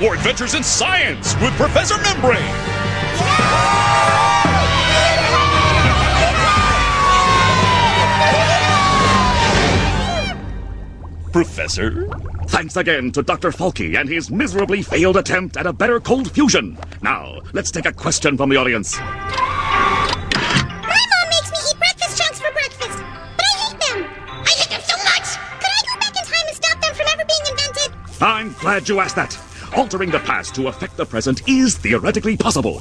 for adventures in science with Professor Membrane. Professor? Thanks again to Dr. Falke and his miserably failed attempt at a better cold fusion. Now, let's take a question from the audience. My mom makes me eat breakfast chunks for breakfast, but I hate them. I hate them so much! Could I go back in time and stop them from ever being invented? I'm glad you asked that. Altering the past to affect the present is theoretically possible.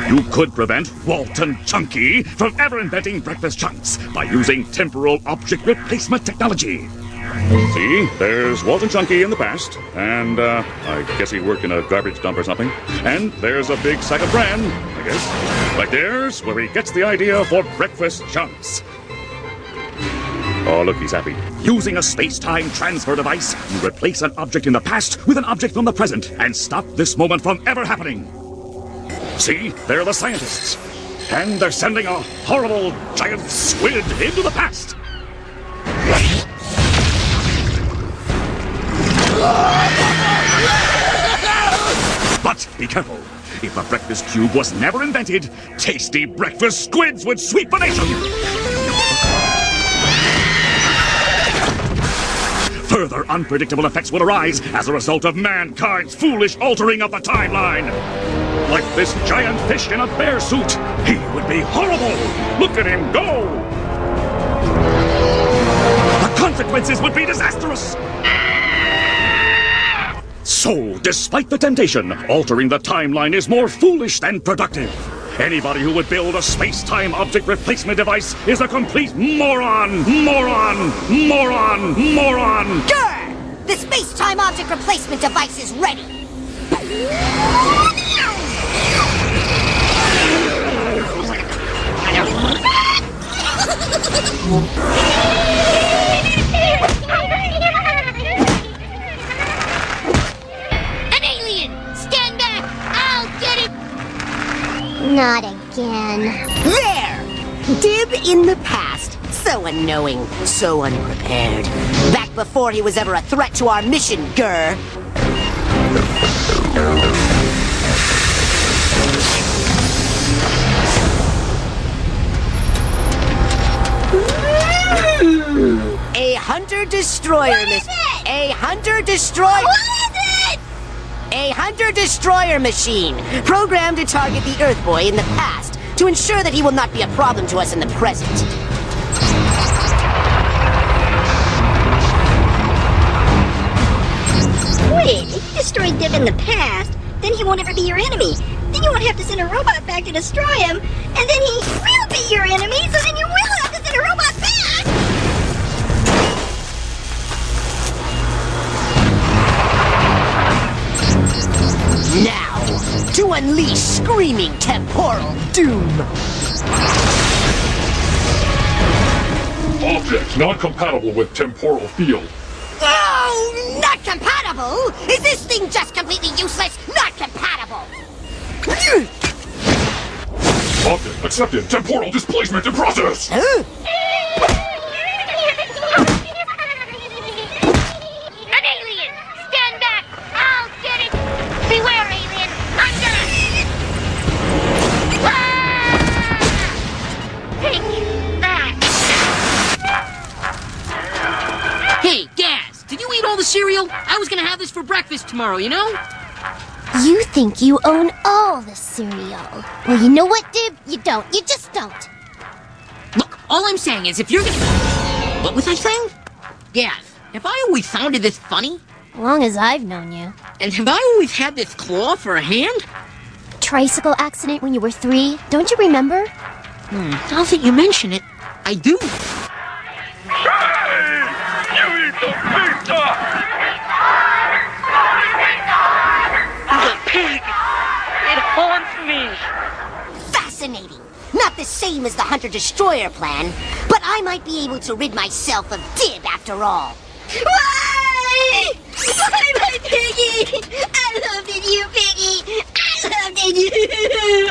You could prevent Walt and Chunky from ever inventing breakfast chunks by using temporal object replacement technology. See, there's Walt and Chunky in the past, and I guess he worked in a garbage dump or something. And there's a big sack of bran, I guess. Right there's where he gets the idea for breakfast chunks. Oh, look, he's happy. Using a space-time transfer device, you replace an object in the past with an object from the present and stop this moment from ever happening. See, they're the scientists. And they're sending a horrible giant squid into the past. But be careful. If a breakfast cube was never invented, tasty breakfast squids would sweep the nation. Further unpredictable effects will arise as a result of mankind's foolish altering of the timeline. Like this giant fish in a bear suit. He would be horrible. Look at him go. The consequences would be disastrous. So, despite the temptation, altering the timeline is more foolish than productive. Anybody who would build a space-time object replacement device is a complete moron! Moron! Moron! Moron! Grr! The space-time object replacement device is ready! An alien! Stand back! I'll get it! Not again. There! Dib in the past. So unknowing, so unprepared. Back before he was ever a threat to our mission, Grr. A hunter-destroyer A hunter-destroyer... What is it? A hunter-destroyer machine, programmed to target the Earth Boy in the past, to ensure that he will not be a problem to us in the present. Wait, if you destroy Dib in the past, then he won't ever be your enemy. Then you won't have to send a robot back to destroy him, and then he will be your enemy, so then you will have to send a robot back! Now, to unleash screaming temporal doom. Object not compatible with temporal field. Oh, not compatible? Is this thing just completely useless? Not compatible. Object accepted. Temporal displacement in process. Huh? An alien! Stand back! I'll get it! Beware, alien! I'm gonna... Take that! Hey, Gaz, did you eat all the cereal? I was gonna have this for breakfast tomorrow, you know? You think you own all the cereal. Well, you know what, Dib? You don't. You just don't. Look, all I'm saying is if you're gonna... What was I saying? Gaz, have I always sounded this funny? As long as I've known you. And have I always had this claw for a hand? Tricycle accident when you were 3. Don't you remember? Now that you mention it, I do. You eat the pizza! The pig! It haunts me! Fascinating. Not the same as the Hunter-Destroyer plan, but I might be able to rid myself of Dib after all. Why? Why, my Piggy? I loved it, you Piggy! I loved it, you!